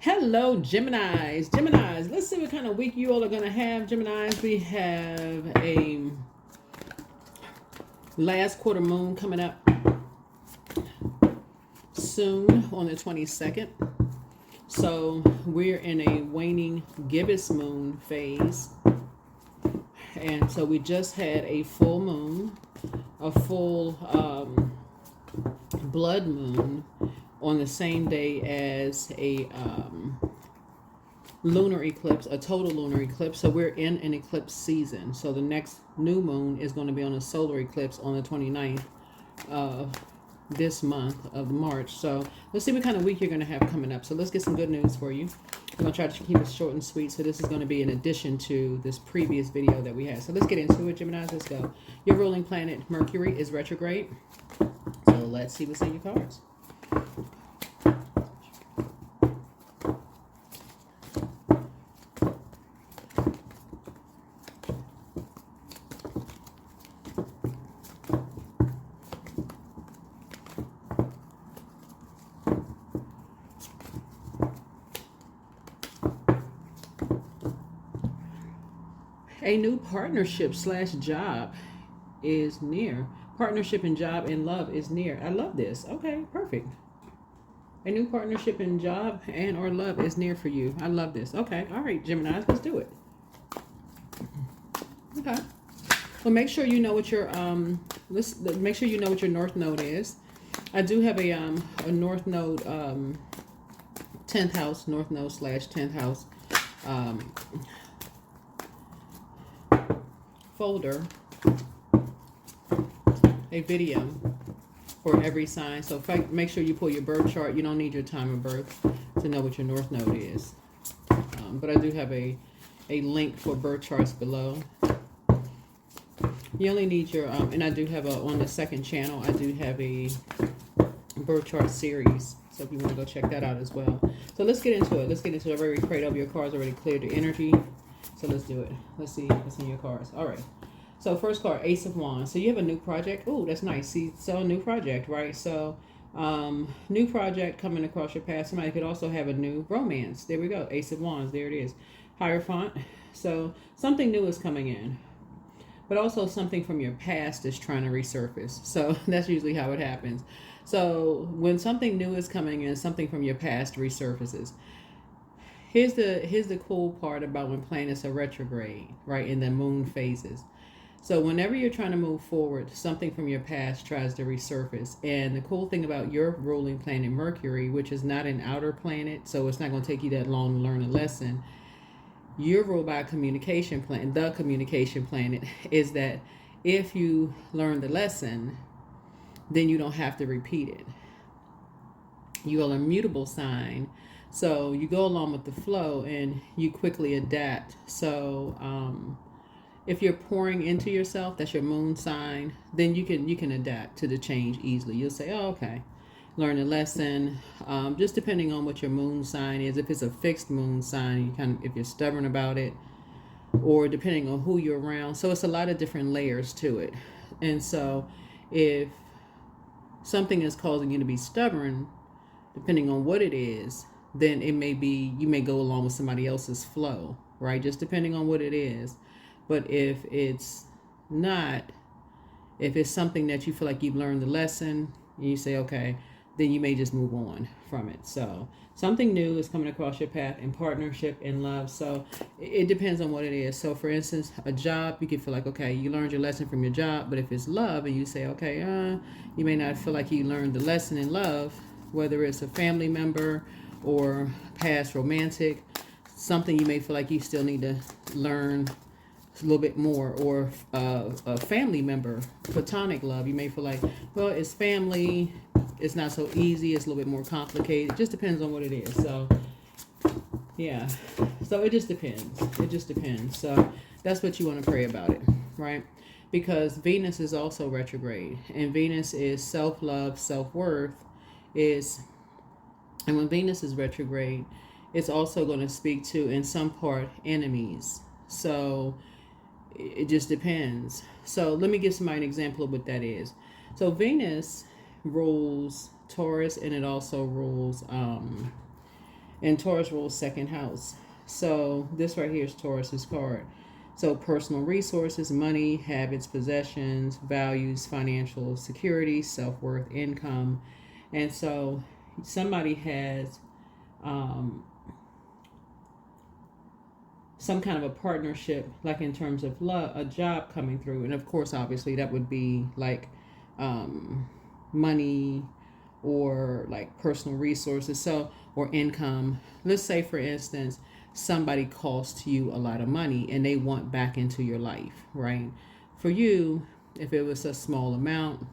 Hello, Geminis. Geminis, let's see what kind of week you all are going to have. Geminis, we have a last quarter moon coming up soon on the 22nd. So we're in a waning gibbous moon phase. And so we just had a full moon, a full blood moon on the same day as a lunar eclipse, a total lunar eclipse. So we're in an eclipse season. So the next new moon is going to be on a solar eclipse on the 29th of this month of March. So let's see what kind of week you're going to have coming up. So let's get some good news for you. I'm going to try to keep it short and sweet. So this is going to be in addition to this previous video that we had. So let's get into it, Gemini. Let's go. Your ruling planet, Mercury, is retrograde. So let's see what's in your cards. A new partnership / job is near. Partnership and job and love is near. I love this. Okay, perfect. A new partnership and job and or love is near for you. I love this. Okay, all right, Gemini, let's do it. Okay. Well, make sure you know what your make sure you know what your north node is. I do have a north node 10th house, north node / 10th house folder, a video for every sign. So make sure you pull your birth chart. You don't need your time of birth to know what your north node is. But I do have a link for birth charts below. You only need your, and I do have on the second channel, I do have a birth chart series. So if you want to go check that out as well. So let's get into it. Let's get into it. I've already prayed over your cards, already cleared the energy. So let's do it. Let's see what's in your cards. All right. So first card, Ace of Wands. So you have a new project. Oh, that's nice. See, so a new project, right? So new project coming across your path. Somebody could also have a new romance. There we go. Ace of Wands. There it is. Hierophant. So something new is coming in. But also something from your past is trying to resurface. So that's usually how it happens. So when something new is coming in, something from your past resurfaces. Here's the cool part about when planets are retrograde, right, in the moon phases. So whenever you're trying to move forward, something from your past tries to resurface. And the cool thing about your ruling planet, Mercury, which is not an outer planet, so it's not going to take you that long to learn a lesson. You're ruled by a communication planet. The communication planet is that if you learn the lesson, then you don't have to repeat it. You're a mutable sign. So you go along with the flow and you quickly adapt. So if you're pouring into yourself, that's your moon sign, then you can adapt to the change easily. You'll say, oh, okay, learn a lesson. Just depending on what your moon sign is. If it's a fixed moon sign, if you're stubborn about it, or depending on who you're around. So it's a lot of different layers to it. And so if something is causing you to be stubborn, depending on what it is, then it may be, you may go along with somebody else's flow, right? Just depending on what it is. But if it's not, if it's something that you feel like you've learned the lesson, and you say, okay, then you may just move on from it. So something new is coming across your path in partnership and love. So it depends on what it is. So for instance, a job, you could feel like, okay, you learned your lesson from your job. But if it's love and you say, okay, you may not feel like you learned the lesson in love, whether it's a family member or past romantic, something you may feel like you still need to learn a little bit more, or a family member, platonic love, you may feel like, well, it's family, it's not so easy, it's a little bit more complicated. It just depends on what it is. So yeah, so it just depends. So that's what you want to pray about it, right? Because Venus is also retrograde, and Venus is self-love, self-worth is, and when Venus is retrograde, it's also going to speak to, in some part, enemies. So it just depends. So let me give somebody an example of what that is. So Venus rules Taurus, and it also rules And Taurus rules second house. So this right here is Taurus's card. So personal resources, money, habits, possessions, values, financial security, self-worth, income. And so somebody has some kind of a partnership, like in terms of love, a job coming through. And of course, obviously, that would be like money or like personal resources, so, or income. Let's say, for instance, somebody costs you a lot of money and they want back into your life, right? For you, if it was a small amount,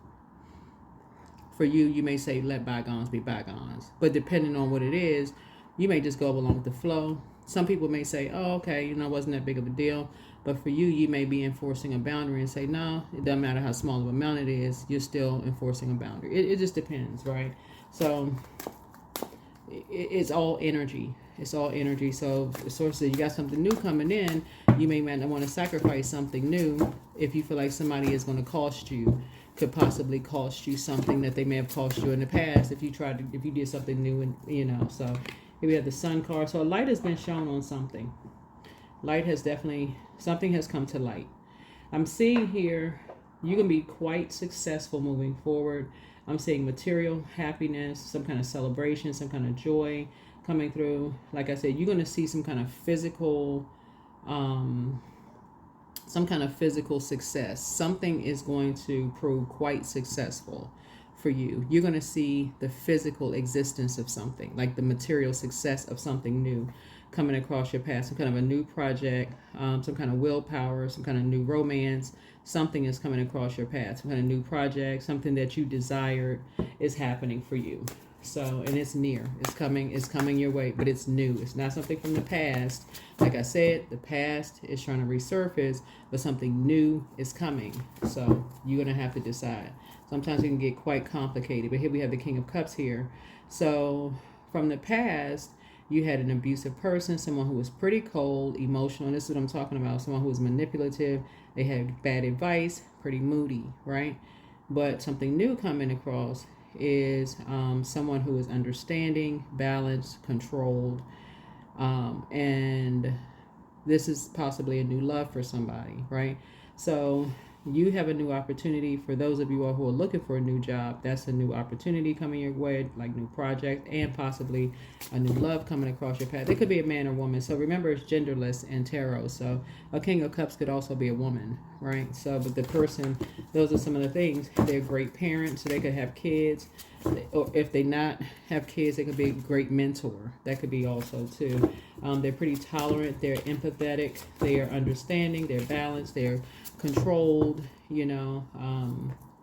for you, you may say, let bygones be bygones. But depending on what it is, you may just go along with the flow. Some people may say, oh, okay, you know, wasn't that big of a deal. But for you, you may be enforcing a boundary and say, no, it doesn't matter how small of an amount it is, you're still enforcing a boundary. It just depends, right? So it's all energy. It's all energy. So the source says you got something new coming in, you may want to sacrifice something new if you feel like somebody is going to cost you, could possibly cost you something that they may have cost you in the past if you did something new, and you know. So here we have the Sun card. So a light has been shown on something. Light has definitely, something has come to light. I'm seeing here you're going to be quite successful moving forward. I'm seeing material happiness, some kind of celebration, some kind of joy coming through. Like I said, you're going to see some kind of physical success. Something is going to prove quite successful for you. You're going to see the physical existence of something, like the material success of something new coming across your path, some kind of a new project, some kind of willpower, some kind of new romance. Something is coming across your path, some kind of new project, something that you desired is happening for you. So, and it's near, it's coming your way, but it's new. It's not something from the past. Like I said, the past is trying to resurface, but something new is coming. So you're going to have to decide. Sometimes it can get quite complicated, but here we have the King of Cups here. So from the past, you had an abusive person, someone who was pretty cold, emotional. And this is what I'm talking about. Someone who was manipulative. They had bad advice, pretty moody, right? But something new coming across is someone who is understanding, balanced, controlled. And this is possibly a new love for somebody, right? So you have a new opportunity. For those of you who are looking for a new job, that's a new opportunity coming your way, like new project, and possibly a new love coming across your path. It could be a man or woman. So remember, it's genderless in tarot. So a King of Cups could also be a woman, right? So, but the person, those are some of the things. They're great parents, so they could have kids. Or if they not have kids, they could be a great mentor. That could be also too. They're pretty tolerant. They're empathetic. They are understanding. They're balanced. They're controlled. You know,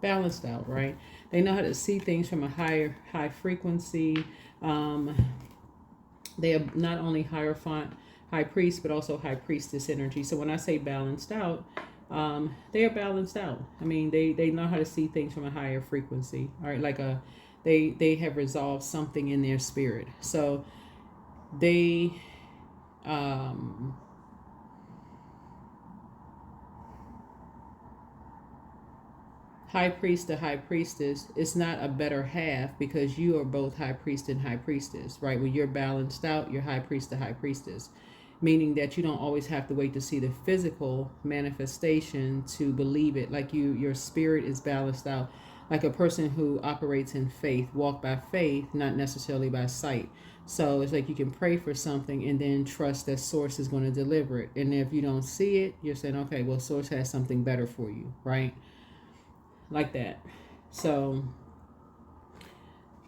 balanced out. Right. They know how to see things from a high frequency. They are not only Hierophant, High Priest, but also High Priestess energy. So when I say balanced out, they are balanced out. I mean, they know how to see things from a higher frequency. All right, like they have resolved something in their spirit. So they High Priest to High Priestess, it's not a better half, because you are both High Priest and High Priestess, right? When you're balanced out, you're High Priest to High Priestess, meaning that you don't always have to wait to see the physical manifestation to believe it. Like your spirit is balanced out, like a person who operates in faith, walk by faith, not necessarily by sight. So it's like you can pray for something and then trust that Source is going to deliver it. And if you don't see it, you're saying, okay, well, Source has something better for you, right? Like that. So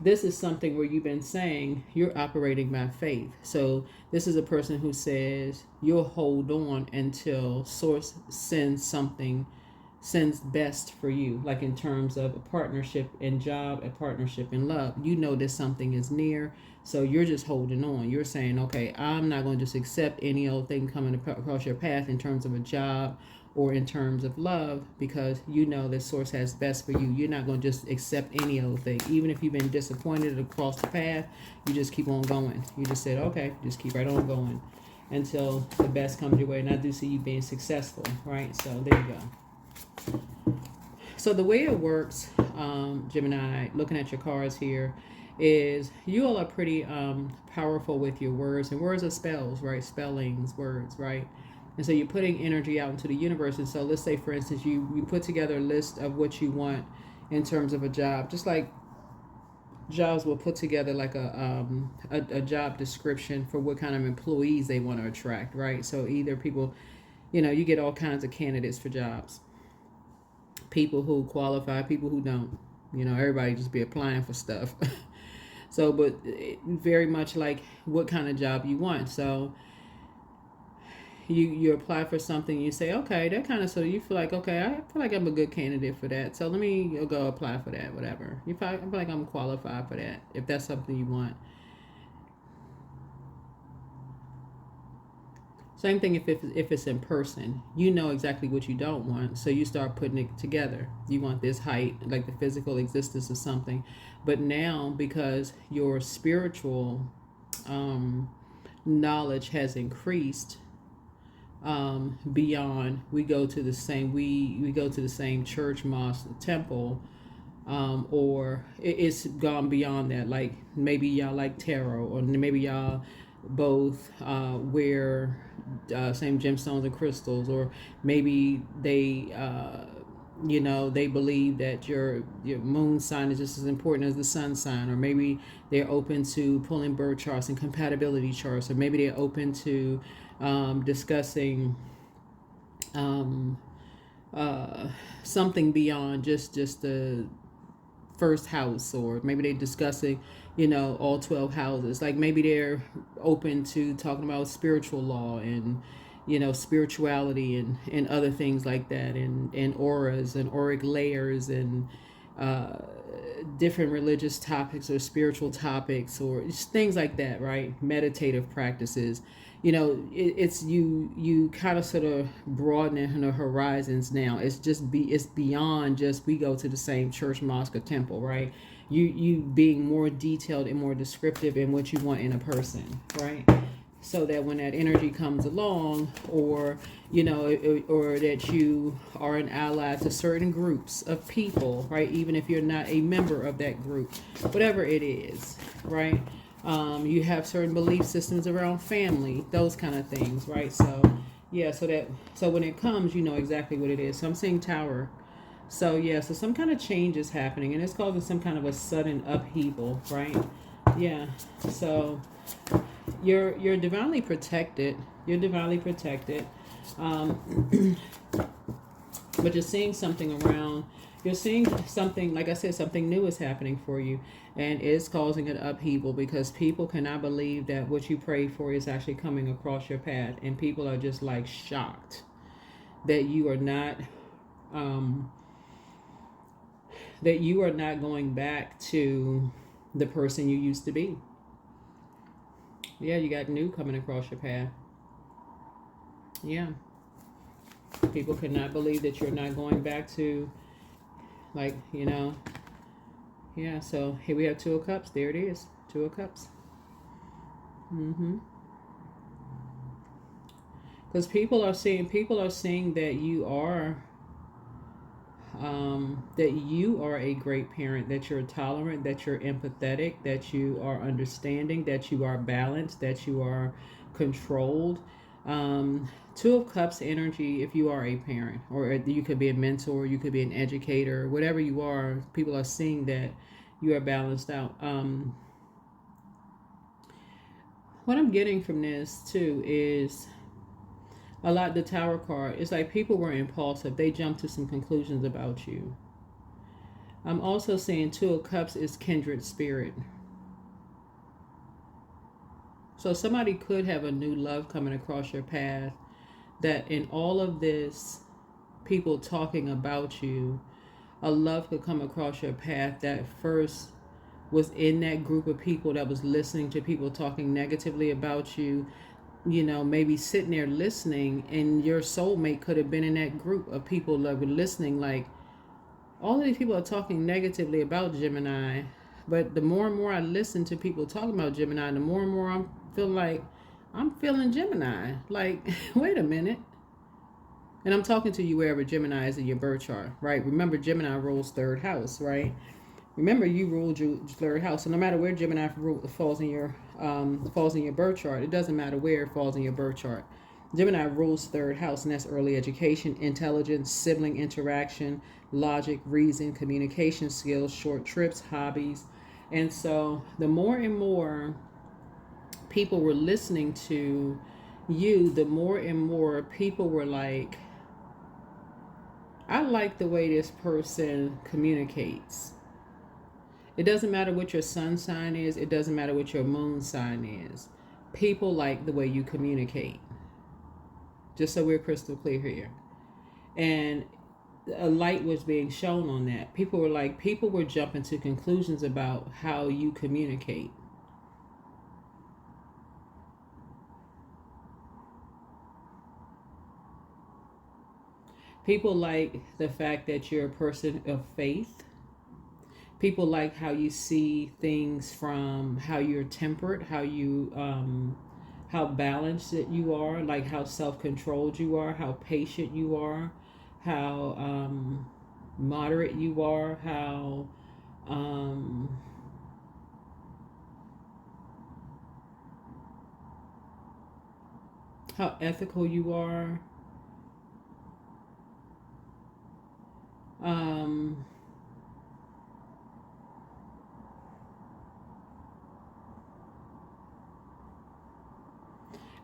this is something where you've been saying you're operating by faith. So this is a person who says you'll hold on until Source sends best for you, like in terms of a partnership in job, a partnership in love. You know that something is near, so you're just holding on. You're saying, okay, I'm not going to just accept any old thing coming across your path in terms of a job or in terms of love, because you know that Source has best for you. You're not going to just accept any old thing. Even if you've been disappointed across the path, you just keep on going. You just said, okay, just keep right on going until the best comes your way. And I do see you being successful, right? So there you go. So the way it works, Gemini, looking at your cards here, is you all are pretty powerful with your words, and words are spells, right? Spellings, words, right? And so you're putting energy out into the universe. And so let's say, for instance, you put together a list of what you want in terms of a job, just like jobs will put together like a job description for what kind of employees they want to attract, right? So either people, you get all kinds of candidates for jobs, people who qualify, people who don't, everybody just be applying for stuff. So, but very much like what kind of job you want. So you apply for something, you say, okay, that kind of, so you feel like, okay, I feel like I'm a good candidate for that, so let me go apply for that, whatever. I feel like I'm qualified for that, if that's something you want. Same thing if it's in person. You know exactly what you don't want, so you start putting it together. You want this height, like the physical existence of something. But now, because your spiritual knowledge has increased, beyond, we go to the same church, mosque, temple, or it's gone beyond that. Like maybe y'all like tarot, or maybe y'all both wear same gemstones and crystals, or maybe they they believe that your moon sign is just as important as the sun sign, or maybe they're open to pulling birth charts and compatibility charts, or maybe they're open to discussing something beyond just the first house, or maybe they're discussing all 12 houses. Like maybe they're open to talking about spiritual law and spirituality and other things like that, and auras and auric layers, and different religious topics or spiritual topics, or just things like that, right? Meditative practices. It's you kind of sort of broadening the horizons now. It's beyond just we go to the same church, mosque, or temple, right? You being more detailed and more descriptive in what you want in a person, right? So that when that energy comes along, or or that you are an ally to certain groups of people, right? Even if you're not a member of that group, whatever it is, right? You have certain belief systems around family, those kind of things, right? So yeah, so when it comes, you know exactly what it is. So I'm seeing Tower. So yeah, so some kind of change is happening, and it's causing some kind of a sudden upheaval, right? Yeah. So you're divinely protected. You're divinely protected. But you're seeing something around. You're seeing something, like I said, something new is happening for you, and it's causing an upheaval because people cannot believe that what you prayed for is actually coming across your path, and people are just like shocked that you are not going back to the person you used to be. Yeah, you got new coming across your path. Yeah. People cannot believe that you're not going back to, like, yeah, so here we have Two of Cups. There it is. Two of Cups. Because people are seeing that you are a great parent, that you're tolerant, that you're empathetic, that you are understanding, that you are balanced, that you are controlled. Two of Cups energy, if you are a parent, or you could be a mentor, you could be an educator, whatever you are, people are seeing that you are balanced out. What I'm getting from this too is a lot, the Tower card. It's like people were impulsive. They jumped to some conclusions about you. I'm also seeing Two of Cups is kindred spirit. So somebody could have a new love coming across your path, that in all of this, people talking about you, a love could come across your path that first was in that group of people that was listening to people talking negatively about you, maybe sitting there listening, and your soulmate could have been in that group of people that were listening, like, all of these people are talking negatively about Gemini, but the more and more I listen to people talking about Gemini, the more and more I'm feeling Gemini. Like, wait a minute. And I'm talking to you wherever Gemini is in your birth chart, right? Remember, Gemini rules third house, right? Remember, you ruled your third house, so no matter where Gemini falls in your birth chart, it doesn't matter where it falls in your birth chart. Gemini rules third house, and that's early education, intelligence, sibling interaction, logic, reason, communication skills, short trips, hobbies. And so the more and more people were listening to you, the more and more people were like, I like the way this person communicates. It doesn't matter what your sun sign is. It doesn't matter what your moon sign is. People like the way you communicate. Just so we're crystal clear here. And a light was being shown on that. People were jumping to conclusions about how you communicate. People like the fact that you're a person of faith. People like how you see things, from how you're temperate, how balanced that you are, like how self-controlled you are, how patient you are, how moderate you are, how ethical you are.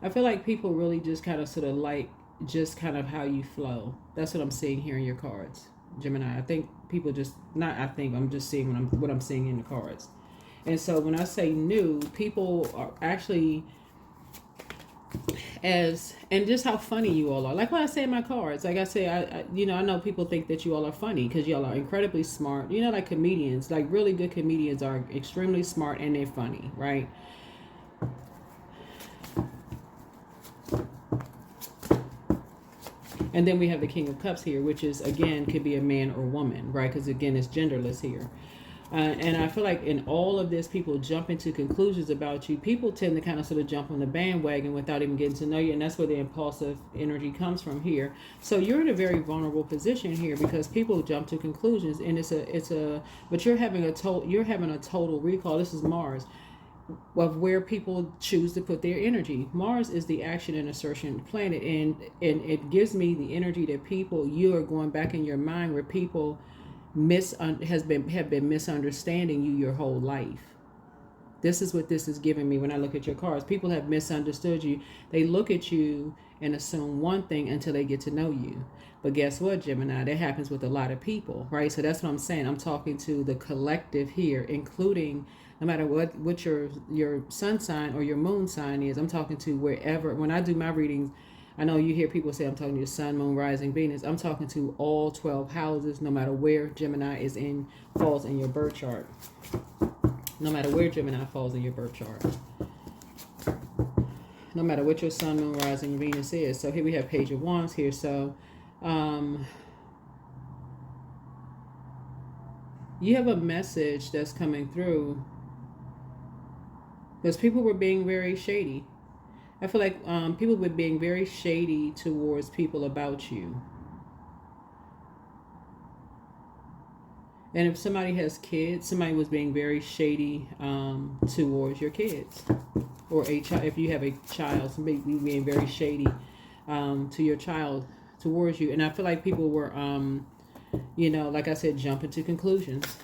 I feel like people really just kind of sort of like just kind of how you flow. That's what I'm seeing here in your cards, Gemini. I think people just, not I think, I'm just seeing what I'm seeing in the cards. And so when I say new, people are actually, and just how funny you all are. Like what I say in my cards. Like I say, I know people think that you all are funny because you all are incredibly smart. You know, like comedians, like really good comedians are extremely smart and they're funny, right? And then we have the King of Cups here, which is, again, could be a man or woman, right? Because, again, it's genderless here. And I feel like in all of this, people jump into conclusions about you. People tend to kind of sort of jump on the bandwagon without even getting to know you. And that's where the impulsive energy comes from here. So you're in a very vulnerable position here because people jump to conclusions. And but you're having a total recall. This is Mars, of where people choose to put their energy. Mars is the action and assertion planet, and it gives me the energy that you are going back in your mind where people have been misunderstanding you your whole life. This is what this is giving me when I look at your cards. People have misunderstood you. They look at you and assume one thing until they get to know you. But guess what, Gemini? That happens with a lot of people, right? So that's what I'm saying. I'm talking to the collective here, including no matter what your sun sign or your moon sign is. I'm talking to wherever. When I do my readings, I know you hear people say I'm talking to your sun, moon, rising, Venus. I'm talking to all 12 houses, no matter where Gemini falls in your birth chart. No matter where Gemini falls in your birth chart. No matter what your sun, moon, rising, Venus is. So here we have Page of Wands here. So you have a message that's coming through because people were being very shady. I feel like people were being very shady towards people about you. And if somebody has kids, somebody was being very shady towards your kids. Or if you have a child, somebody being very shady to your child, towards you. And I feel like people were, like I said, jumping to conclusions.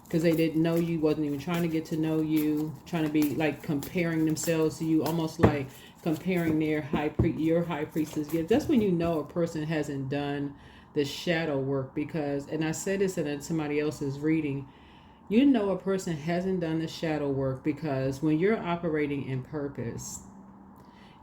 Because they didn't know you, wasn't even trying to get to know you, trying to be like comparing themselves to you, almost like comparing your high priestess gift. That's when you know a person hasn't done the shadow work. Because, and I said this in somebody else's reading, you know a person hasn't done the shadow work because when you're operating in purpose,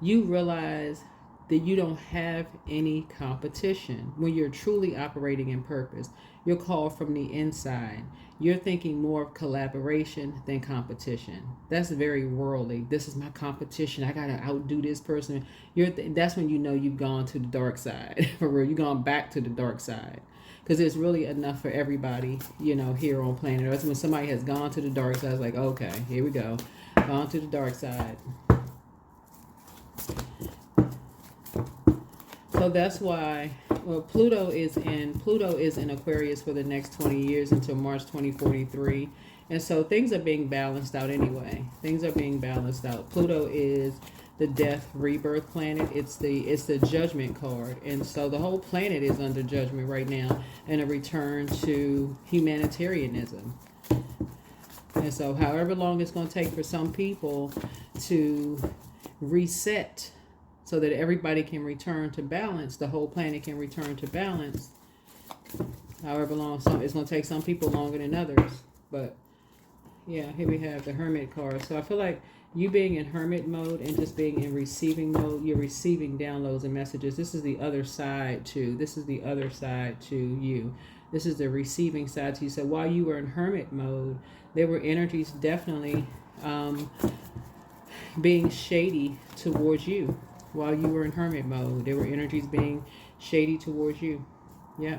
you realize that you don't have any competition. When you're truly operating in purpose, you're called from the inside. You're thinking more of collaboration than competition. That's very worldly. This is my competition. I gotta outdo this person. That's when you know you've gone to the dark side. For real, you've gone back to the dark side. Because there's really enough for everybody, here on planet Earth. When somebody has gone to the dark side, it's like, okay, here we go. Gone to the dark side. So that's why Well, Pluto is in Aquarius for the next 20 years until March 2043. And so things are being balanced out anyway. Things are being balanced out. Pluto is the death rebirth planet. It's the judgment card. And so the whole planet is under judgment right now and a return to humanitarianism. And so however long it's going to take for some people to reset so that everybody can return to balance, the whole planet can return to balance. However long, it's going to take some people longer than others. But yeah, here we have the Hermit card. So I feel like you being in Hermit mode and just being in receiving mode, you're receiving downloads and messages. This is the other side to, this is the other side to you. This is the receiving side to you. So while you were in Hermit mode, there were energies definitely being shady towards you. While you were in Hermit mode, there were energies being shady towards you. Yeah.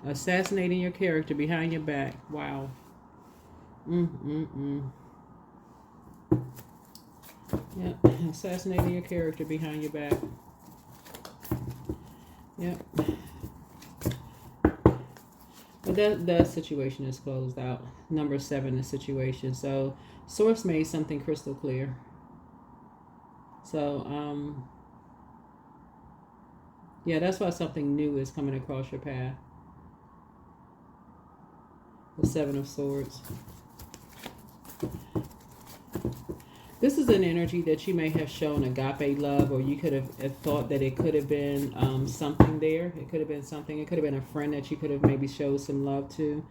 Assassinating your character behind your back. Wow. Yeah. Assassinating your character behind your back. Yeah. But that situation is closed out. Number 7, the situation. So Source made something crystal clear. So, yeah, that's why something new is coming across your path. The 7 of Swords. This is an energy that you may have shown agape love, or you could have thought that it could have been something there. It could have been something. It could have been a friend that you could have maybe showed some love to.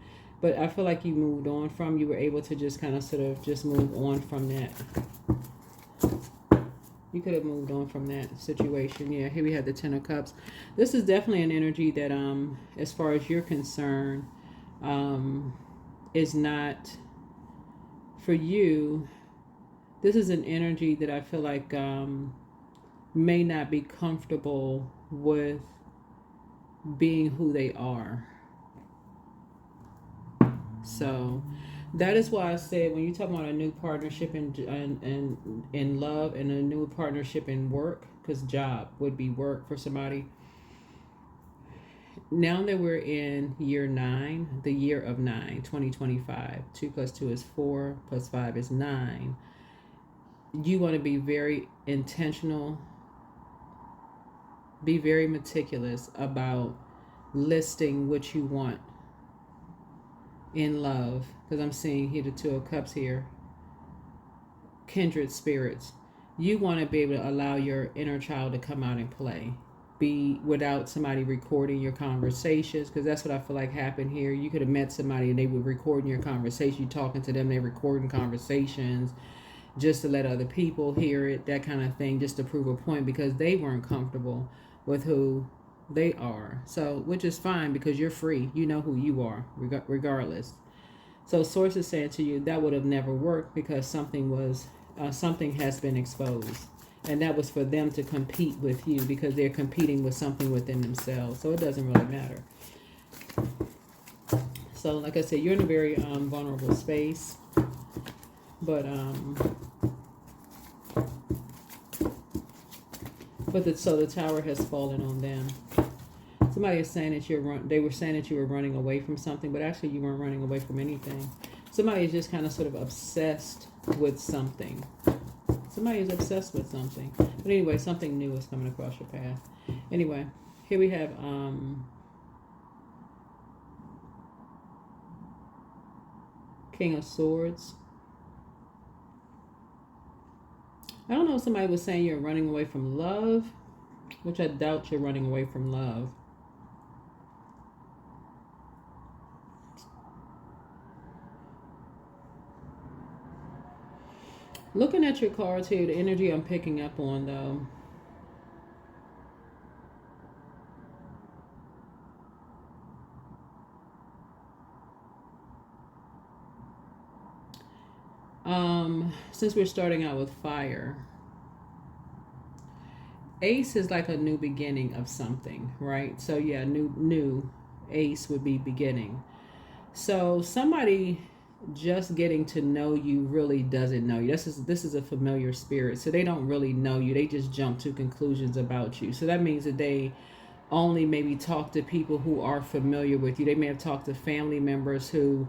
But I feel like you moved on from, you were able to just kind of sort of just move on from that. You could have moved on from that situation. Yeah, here we have the 10 of Cups. This is definitely an energy that, as far as you're concerned, is not for you. This is an energy that I feel like may not be comfortable with being who they are. So that is why I said when you talk about a new partnership in love and a new partnership in work, because job would be work for somebody. Now that we're in year 9, the year of 9, 2025, 2 plus 2 is 4, plus 5 is 9. You want to be very intentional, be very meticulous about listing what you want in love, because I'm seeing here the 2 of Cups here. Kindred spirits. You want to be able to allow your inner child to come out and play. Be without somebody recording your conversations, because that's what I feel like happened here. You could have met somebody and they were recording your conversation. You talking to them, they're recording conversations just to let other people hear it, that kind of thing, just to prove a point, because they weren't comfortable with who they are. So, which is fine, because you're free. You know who you are, regardless. So Source is saying to you that would have never worked, because something has been exposed, and that was for them to compete with you, because they're competing with something within themselves. So it doesn't really matter. So like I said, you're in a very vulnerable space, but so the tower has fallen on them. Somebody is saying that they were saying that you were running away from something, but actually you weren't running away from anything. Somebody is just kind of sort of obsessed with something. Somebody is obsessed with something. But anyway, something new is coming across your path. Anyway, here we have King of Swords. I don't know if somebody was saying you're running away from love, which I doubt you're running away from love. Looking at your cards here, the energy I'm picking up on, though, since we're starting out with fire, Ace is like a new beginning of something, right? So yeah, new Ace would be beginning. So somebody just getting to know you really doesn't know you. This is a familiar spirit, so they don't really know you. They just jump to conclusions about you. So that means that they only maybe talk to people who are familiar with you. They may have talked to family members who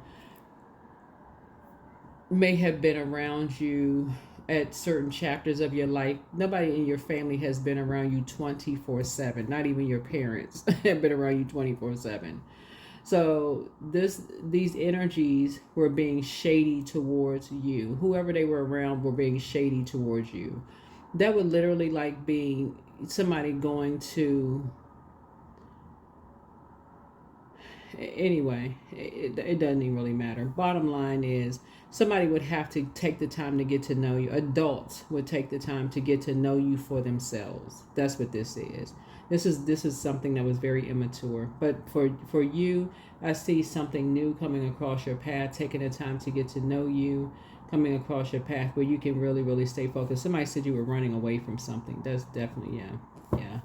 may have been around you at certain chapters of your life. Nobody in your family has been around you 24/7. Not even your parents have been around you 24/7. So these energies were being shady towards you. Whoever they were around were being shady towards you. That would literally like being somebody going to, anyway, it doesn't even really matter. Bottom line is, somebody would have to take the time to get to know you. Adults would take the time to get to know you for themselves. That's what this is. This is something that was very immature. But for you, I see something new coming across your path, taking the time to get to know you, coming across your path where you can really, really stay focused. Somebody said you were running away from something. That's definitely, yeah.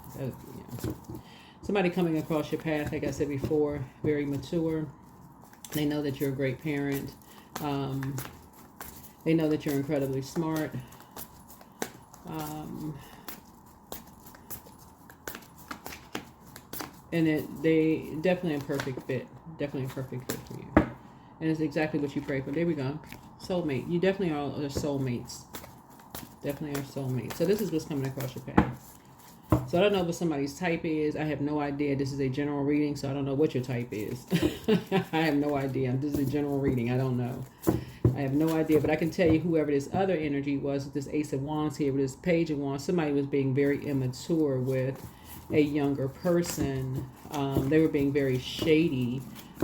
Somebody coming across your path, like I said before, very mature. They know that you're a great parent. They know that you're incredibly smart. And they definitely a perfect fit. Definitely a perfect fit for you. And it's exactly what you prayed for. There we go. Soulmate. You definitely are soulmates. Definitely are soulmates. So this is what's coming across your path. So I don't know what somebody's type is. I have no idea. This is a general reading, so I don't know what your type is. I have no idea. This is a general reading. I don't know. I have no idea, but I can tell you whoever this other energy was, with this Ace of Wands here, with this Page of Wands, somebody was being very immature with a younger person. They were being very shady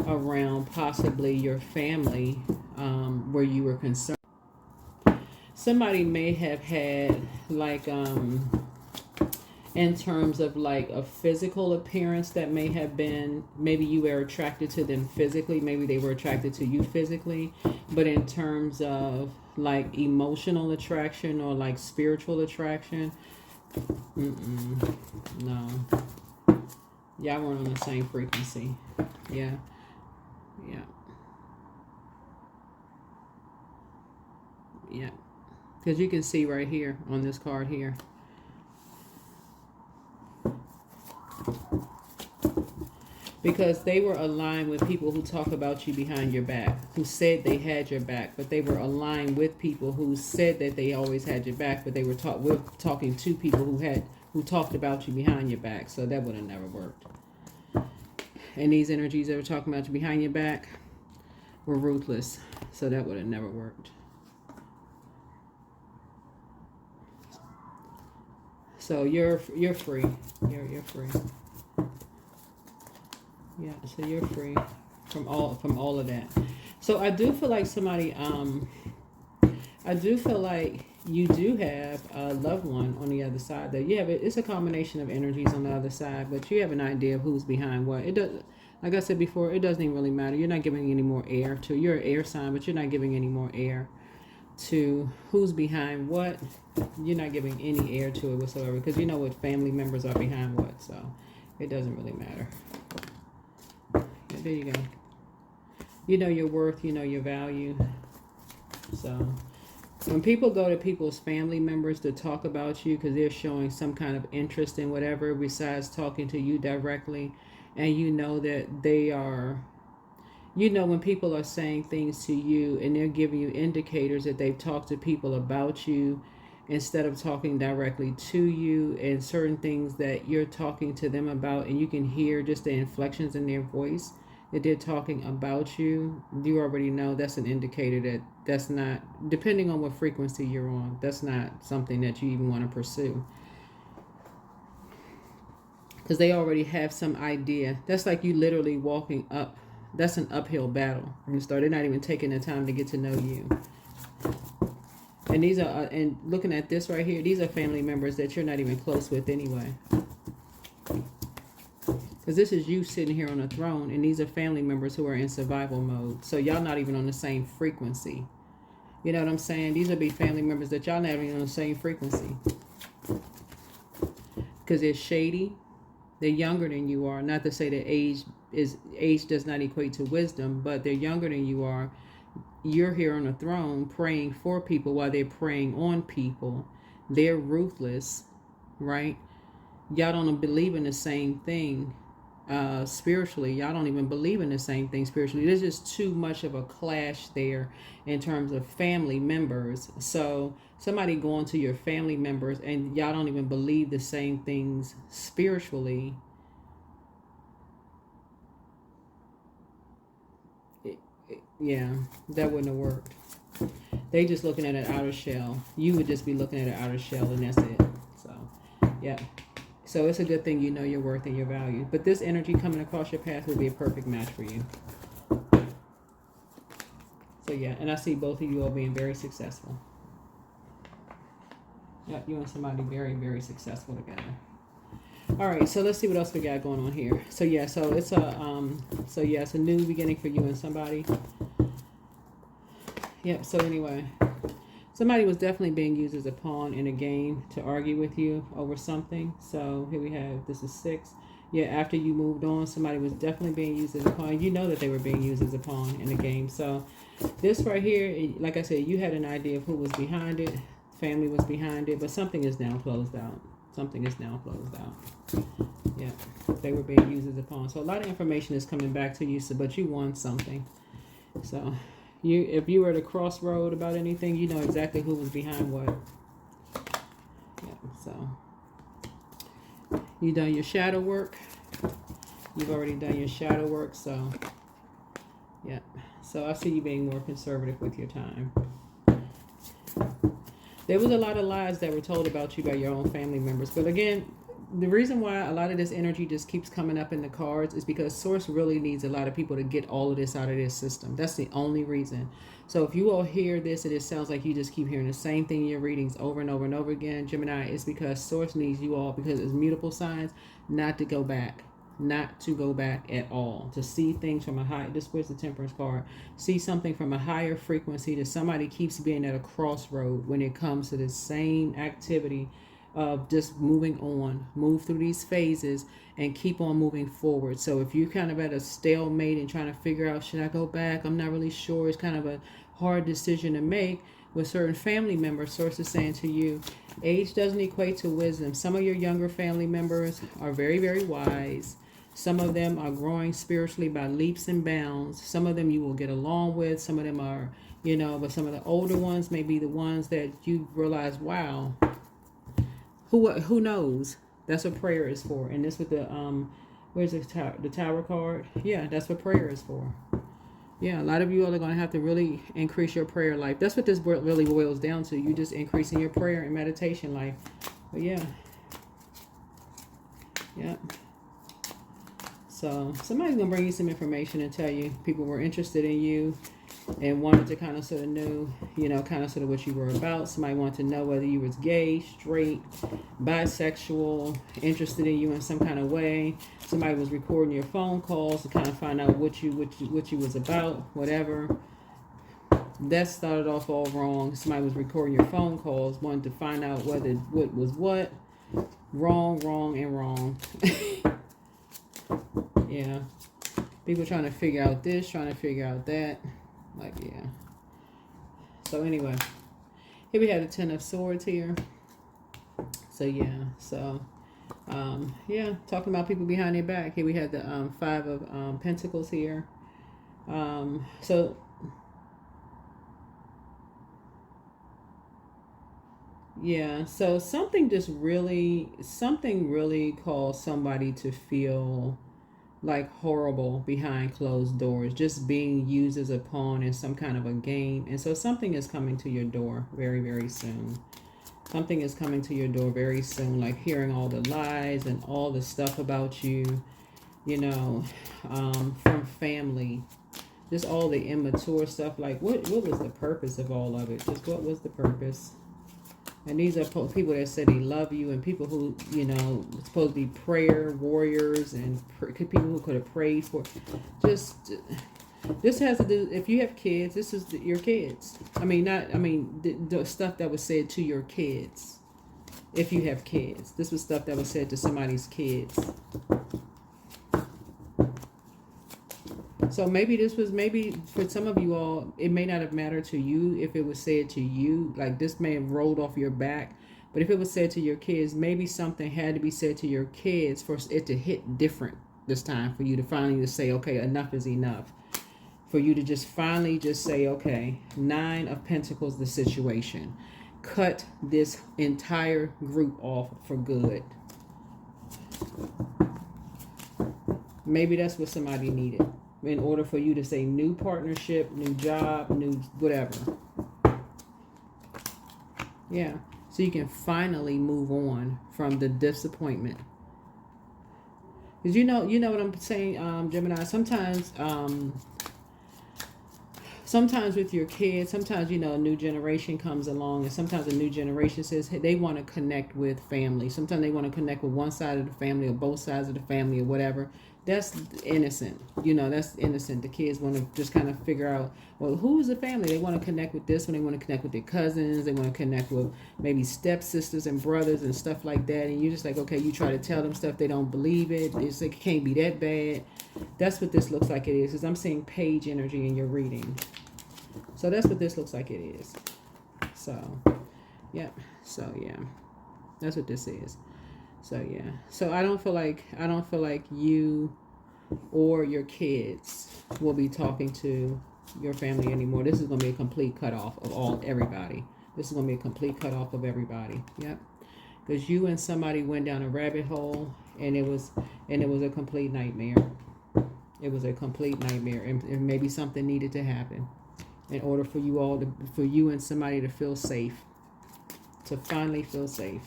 around possibly your family, where you were concerned. Somebody may have had like in terms of like a physical appearance that may have been, maybe you were attracted to them physically, maybe they were attracted to you physically, but in terms of like emotional attraction or like spiritual attraction, no, y'all weren't on the same frequency. Yeah, because you can see right here on this card here, because they were aligned with people who talk about you behind your back, who said they had your back, but they were aligned with people who said that they always had your back, but they were talking to people who talked about you behind your back. So that would have never worked. And these energies that were talking about you behind your back were ruthless, so that would have never worked. So you're free. You're free. Yeah, so you're free from all of that. So I do feel like somebody, I do feel like you do have a loved one on the other side. That you have it's a combination of energies on the other side, but you have an idea of who's behind what. It does, like I said before, it doesn't even really matter. You're not giving any more air to. You're an air sign, but you're not giving any more air to who's behind what. You're not giving any air to it whatsoever, because you know what family members are behind what. So it doesn't really matter. There you go. You know your worth, you know your value. So when people go to people's family members to talk about you because they're showing some kind of interest in whatever besides talking to you directly, and you know that they are, you know, when people are saying things to you and they're giving you indicators that they've talked to people about you instead of talking directly to you, and certain things that you're talking to them about, and you can hear just the inflections in their voice that they're talking about you, you already know that's an indicator that that's not, depending on what frequency you're on, that's not something that you even want to pursue. Because they already have some idea. That's like you literally walking up. That's an uphill battle from the start. They're not even taking the time to get to know you. And these are, and looking at this right here, these are family members that you're not even close with anyway. Because this is you sitting here on a throne, and these are family members who are in survival mode. So y'all not even on the same frequency. You know what I'm saying? These would be family members that y'all not even on the same frequency. Because they're shady. They're younger than you are. Not to say that age does not equate to wisdom, but they're younger than you are. You're here on a throne praying for people while they're preying on people. They're ruthless, right? y'all don't believe in the same thing spiritually. Y'all don't even believe in the same thing spiritually. There's just too much of a clash there in terms of family members. So somebody going to your family members and y'all don't even believe the same things spiritually. Yeah, that wouldn't have worked. They just looking at an outer shell. You would just be looking at an outer shell and that's it. So yeah. So it's a good thing you know your worth and your value. But this energy coming across your path will be a perfect match for you. So yeah, and I see both of you all being very successful. Yep, you and somebody very, very successful together. All right, so let's see what else we got going on here. So yeah, so it's a new beginning for you and somebody. Yep. So anyway, somebody was definitely being used as a pawn in a game to argue with you over something. So here we have, this is 6. Yeah, after you moved on, somebody was definitely being used as a pawn. You know that they were being used as a pawn in the game. So this right here, like I said, you had an idea of who was behind it. Family was behind it, but something is now closed out. Something is now closed out. Yeah, they were being used as a pawn. So a lot of information is coming back to you, so, but you won something. So if you were at a crossroad about anything, you know exactly who was behind what. Yeah, so you done your shadow work. You've already done your shadow work, so yeah. So I see you being more conservative with your time. There was a lot of lies that were told about you by your own family members. But again, the reason why a lot of this energy just keeps coming up in the cards is because Source really needs a lot of people to get all of this out of their system. That's the only reason. So if you all hear this and it sounds like you just keep hearing the same thing in your readings over and over and over again, Gemini, it's because Source needs you all, because it's mutable signs, not to go back. Not to go back at all, to see things from a high, this was the Temperance card, see something from a higher frequency, that somebody keeps being at a crossroad when it comes to the same activity of just moving on, move through these phases and keep on moving forward. So if you're kind of at a stalemate and trying to figure out, should I go back? I'm not really sure. It's kind of a hard decision to make with certain family members. Source is saying to you, age doesn't equate to wisdom. Some of your younger family members are very, very wise. Some of them are growing spiritually by leaps and bounds. Some of them you will get along with. Some of them are, but some of the older ones may be the ones that you realize, wow, who knows? That's what prayer is for. And this with the, where's the tower card? Yeah, that's what prayer is for. Yeah, a lot of you all are going to have to really increase your prayer life. That's what this really boils down to. You just increasing your prayer and meditation life. But yeah. Yeah. So somebody's going to bring you some information and tell you people were interested in you and wanted to kind of sort of know, kind of sort of what you were about. Somebody wanted to know whether you was gay, straight, bisexual, interested in you in some kind of way. Somebody was recording your phone calls to kind of find out what you was about, whatever. That started off all wrong. Somebody was recording your phone calls, wanted to find out whether what was what. Wrong, and wrong. Yeah. People trying to figure out this, trying to figure out that. Like, yeah. So anyway, here we have the 10 of Swords here. So yeah. So yeah, talking about people behind their back. Here we have the 5 of Pentacles here. So yeah, so something really caused somebody to feel like horrible behind closed doors, just being used as a pawn in some kind of a game. And so something is coming to your door very, very soon. Something is coming to your door very soon, like hearing all the lies and all the stuff about you, from family, just all the immature stuff. Like what was the purpose of all of it? Just what was the purpose? And these are people that said they love you, and people who, supposed to be prayer warriors and people who could have prayed for. This has to do, if you have kids, this is your kids. The stuff that was said to your kids. If you have kids, this was stuff that was said to somebody's kids. So maybe for some of you all, it may not have mattered to you if it was said to you. Like this may have rolled off your back, But if it was said to your kids, maybe something had to be said to your kids for it to hit different this time, for you to finally just say, okay, enough is enough. For you to just finally just say, okay, 9 of Pentacles, the situation. Cut this entire group off for good. Maybe that's what somebody needed in order for you to say new partnership, new job, new whatever. Yeah. So you can finally move on from the disappointment. Because you know what I'm saying, Gemini, sometimes with your kids, sometimes, you know, a new generation comes along, and sometimes a new generation says, hey, they want to connect with family. Sometimes they want to connect with one side of the family or both sides of the family or whatever. That's innocent. You know, that's innocent. The kids want to just kind of figure out, well, who's the family? They want to connect with this one. They want to connect with their cousins. They want to connect with maybe stepsisters and brothers and stuff like that. And you're just like, okay, you try to tell them stuff. They don't believe it. It's like, it can't be that bad. That's what this looks like it is. Because I'm seeing page energy in your reading. So that's what this looks like it is. So, yeah. So, yeah. That's what this is. So, yeah. So, I don't feel like you or your kids will be talking to your family anymore. This is going to be a complete cutoff of everybody. This is going to be a complete cutoff of everybody. Yep. Because you and somebody went down a rabbit hole, and it was a complete nightmare. It was a complete nightmare, and maybe something needed to happen in order for you and somebody to feel safe, to finally feel safe.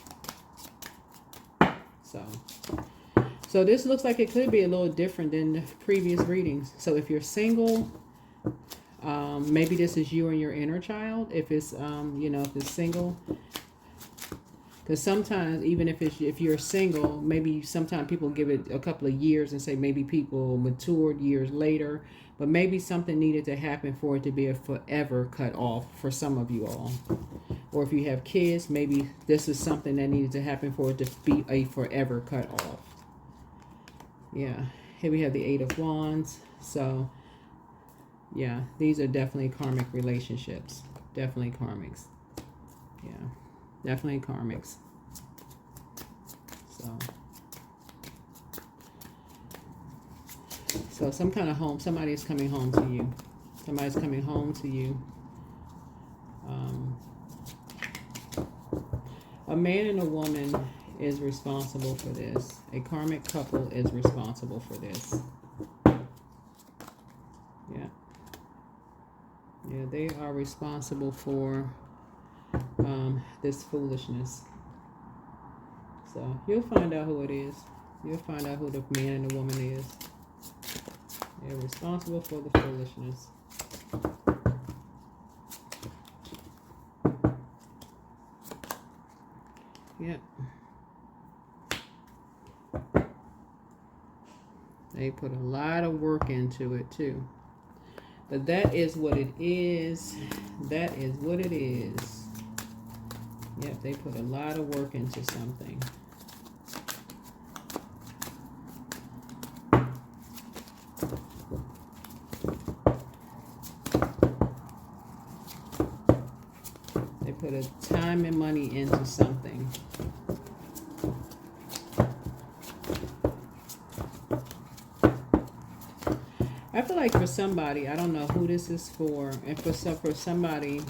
So this looks like it could be a little different than the previous readings. So if you're single, maybe this is you and your inner child. If it's if it's single, because sometimes even if you're single, maybe sometimes people give it a couple of years and say maybe people matured years later. But maybe something needed to happen for it to be a forever cut off for some of you all. Or if you have kids, maybe this is something that needed to happen for it to be a forever cut off. Yeah. Here we have the 8 of Wands. So, yeah, these are definitely karmic relationships. Definitely karmics. Yeah. Definitely karmics. So some kind of home, somebody is coming home to you. Somebody's coming home to you. A man and a woman is responsible for this. A karmic couple is responsible for this. Yeah. Yeah, they are responsible for this foolishness. So you'll find out who it is. You'll find out who the man and the woman is. They're responsible for the foolishness. Yep. They put a lot of work into it too. But that is what it is. That is what it is. Yep, they put a lot of work into something. Put a time and money into something. I feel like for somebody, I don't know who this is for, and for somebody,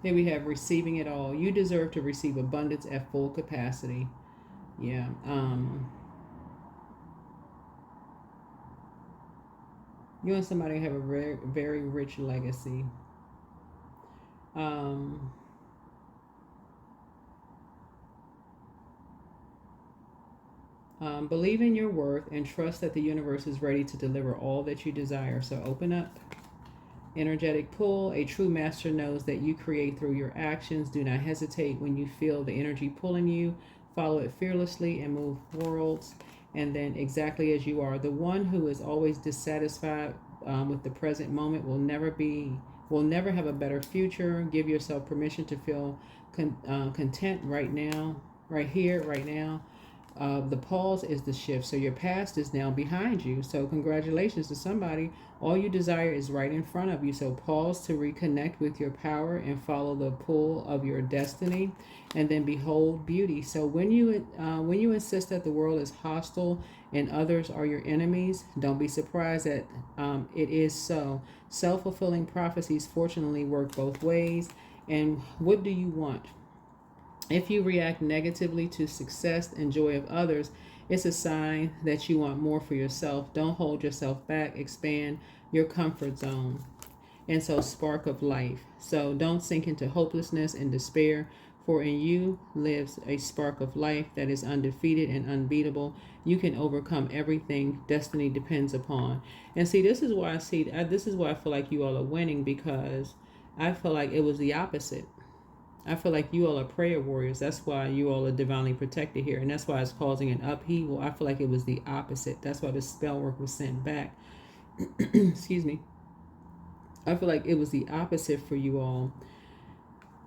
here we have receiving it all. You deserve to receive abundance at full capacity. Yeah. You and somebody have a very, very rich legacy. Believe in your worth and trust that the universe is ready to deliver all that you desire. So open up. Energetic pull. A true master knows that you create through your actions. Do not hesitate when you feel the energy pulling you. Follow it fearlessly and move worlds. And then exactly as you are. The one who is always dissatisfied with the present moment will never have a better future. Give yourself permission to feel content right now, right here, right now. The pause is the shift. So your past is now behind you. So congratulations to somebody. All you desire is right in front of you. So pause to reconnect with your power and follow the pull of your destiny, and then behold beauty. So when you insist that the world is hostile and others are your enemies, don't be surprised that it is so. Self-fulfilling prophecies fortunately work both ways. And what do you want? If you react negatively to success and joy of others, it's a sign that you want more for yourself. Don't hold yourself back. Expand your comfort zone. And so, spark of life. So don't sink into hopelessness and despair, for in you lives a spark of life that is undefeated and unbeatable. You can overcome everything destiny depends upon. And see, this is why this is why I feel like you all are winning, because I feel like it was the opposite. I feel like you all are prayer warriors. That's why you all are divinely protected here. And that's why it's causing an upheaval. I feel like it was the opposite. That's why the spell work was sent back. Excuse me. I feel like it was the opposite for you all.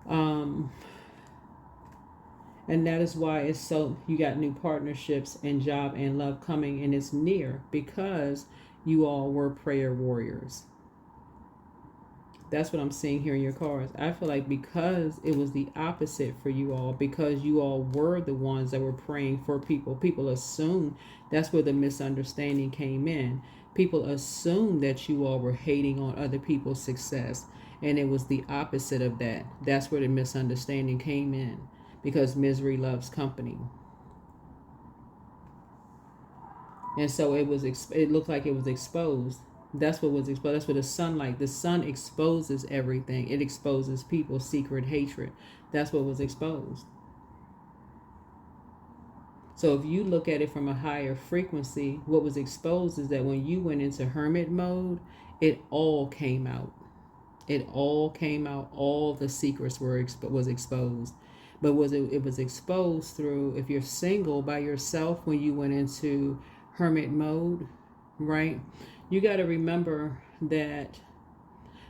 And that is why it's so, you got new partnerships and job and love coming, and it's near, because you all were prayer warriors. That's what I'm seeing here in your cards. I feel like because it was the opposite for you all, because you all were the ones that were praying for people. People assume that's where the misunderstanding came in. People assume that you all were hating on other people's success. And it was the opposite of that. That's where the misunderstanding came in. Because misery loves company. And so it looked like it was exposed. That's what was exposed. That's what the sun exposes everything. It exposes people's secret hatred. That's what was exposed. So if you look at it from a higher frequency, what was exposed is that when you went into hermit mode, it all came out. It all came out. All the secrets was exposed. But it was exposed through, if you're single by yourself when you went into hermit mode, right? You got to remember that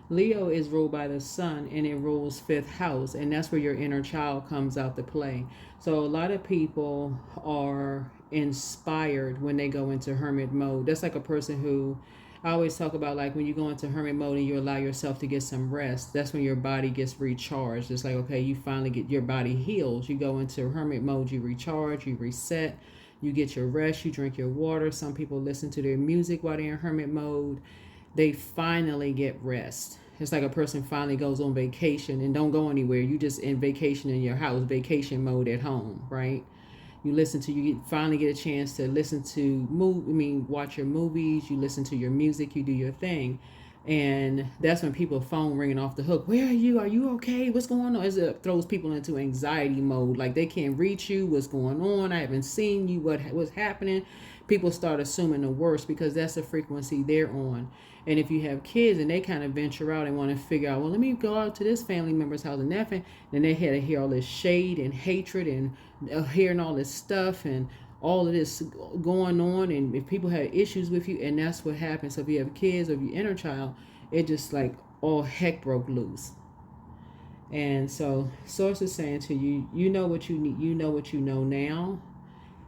Leo is ruled by the sun, and it rules 5th house, and that's where your inner child comes out to play. So a lot of people are inspired when they go into hermit mode. That's like a person who, I always talk about, like when you go into hermit mode and you allow yourself to get some rest, that's when your body gets recharged. It's like, okay, you finally get your body heals. You go into hermit mode, you recharge, you reset, you get your rest, you drink your water. Some people listen to their music while they're in hermit mode. They finally get rest. It's like a person finally goes on vacation and don't go anywhere. You just in vacation in your house, vacation mode at home, right? You finally get a chance to listen to watch your movies, you listen to your music, you do your thing. And that's when people phone ringing off the hook. Where are you? Are you okay? What's going on? It throws people into anxiety mode. Like they can't reach you. What's going on? I haven't seen you. What's happening? People start assuming the worst because that's the frequency they're on. And if you have kids and they kind of venture out and want to figure out, well, let me go out to this family member's house and that, then they had to hear all this shade and hatred and hearing all this stuff and all of this going on. And if people have issues with you, and that's what happens. So if you have kids or if you inner child, it just like all heck broke loose. And so source is saying to you, you know what you need, you know what you know now,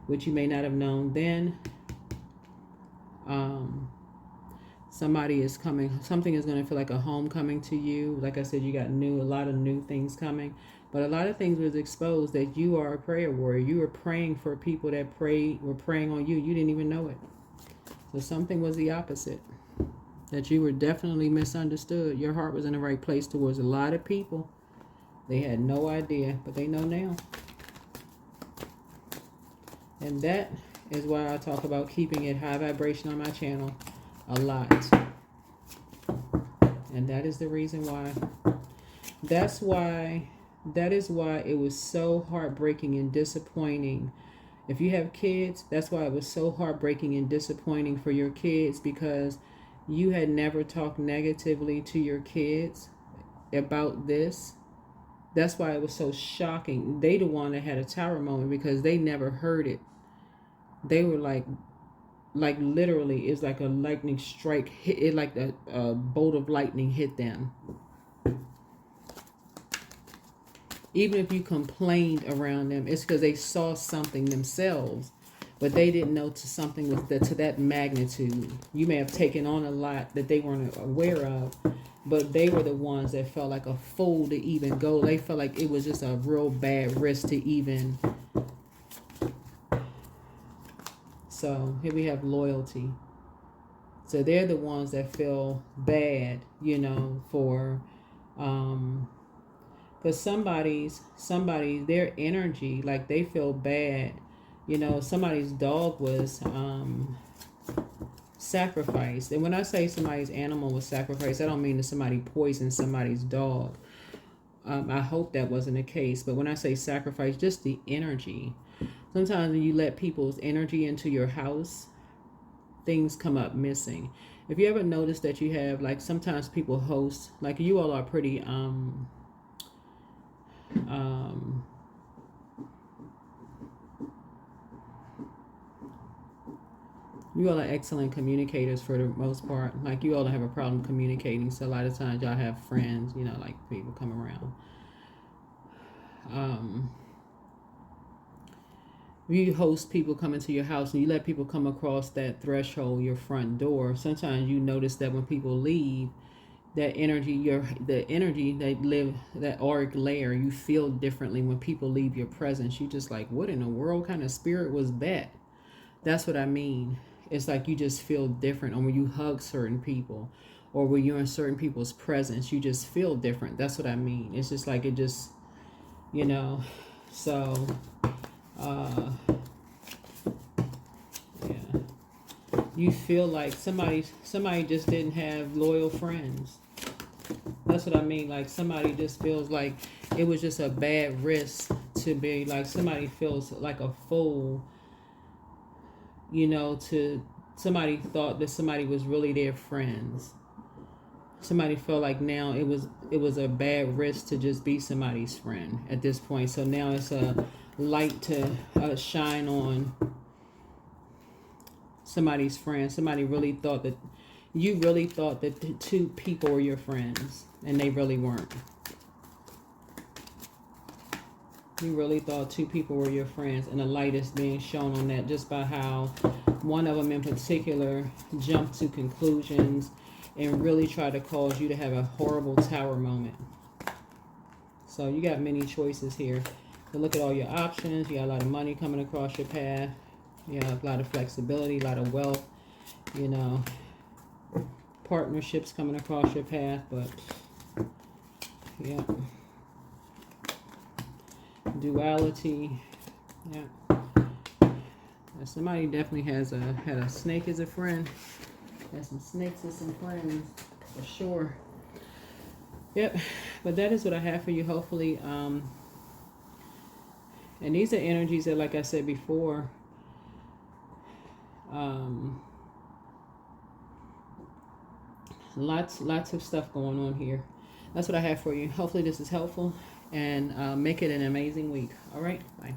which you may not have known then. Somebody is coming, something is going to feel like a homecoming to you. Like I said, you got a lot of new things coming, but a lot of things was exposed that you are a prayer warrior. You were praying for people that were praying on you. You didn't even know it. So something was the opposite, that you were definitely misunderstood. Your heart was in the right place towards a lot of people. They had no idea, but they know now. And that is why I talk about keeping it high vibration on my channel a lot. And that is the reason why. That is why it was so heartbreaking and disappointing. If you have kids, that's why it was so heartbreaking and disappointing for your kids, because you had never talked negatively to your kids about this. That's why it was so shocking. They the one that had a tower moment because they never heard it. They were like literally, it's like a lightning strike hit it, like a bolt of lightning hit them. Even if you complained around them, it's because they saw something themselves but they didn't know to something with to that magnitude. You may have taken on a lot that they weren't aware of, but they were the ones that felt like a fool to even go. They felt like it was just a real bad risk to even. So here we have loyalty. So they're the ones that feel bad, you know, for because somebody their energy, like they feel bad, you know, somebody's dog was sacrificed. And when I say somebody's animal was sacrificed, I don't mean that somebody poisoned somebody's dog. I hope that wasn't the case, but when I say sacrifice, just the energy. Sometimes when you let people's energy into your house, things come up missing. If you ever notice that you have, like, sometimes people host, like you all are pretty you all are excellent communicators for the most part. Like, you all don't have a problem communicating, so a lot of times y'all have friends, you know, like people come around. You host people coming to your house and you let people come across that threshold, your front door. Sometimes you notice that when people leave, that energy, the energy they live, that auric layer, you feel differently when people leave your presence. You just like, what in the world kind of spirit was that? That's what I mean. It's like you just feel different. Or when you hug certain people, or when you're in certain people's presence, you just feel different. That's what I mean. It's just like it just, you know. So yeah, you feel like somebody just didn't have loyal friends. That's what I mean. Like, somebody just feels like it was just a bad risk to be, like, somebody feels like a fool, you know, to somebody thought that somebody was really their friends. Somebody felt like now it was a bad risk to just be somebody's friend at this point. So now it's a light to shine on somebody's friend. Somebody really thought that you really thought that the two people were your friends, and they really weren't. You really thought two people were your friends, and the light is being shown on that just by how one of them in particular jumped to conclusions and really tried to cause you to have a horrible tower moment. So you got many choices here. So look at all your options. You got a lot of money coming across your path. You have a lot of flexibility, a lot of wealth, you know, partnerships coming across your path. But yeah, duality. Yeah, somebody definitely had a snake as a friend. Has some snakes as some friends for sure. Yep, but that is what I have for you. Hopefully, and these are energies that, like I said before, lots of stuff going on here. That's what I have for you. Hopefully this is helpful, and make it an amazing week. All right, bye.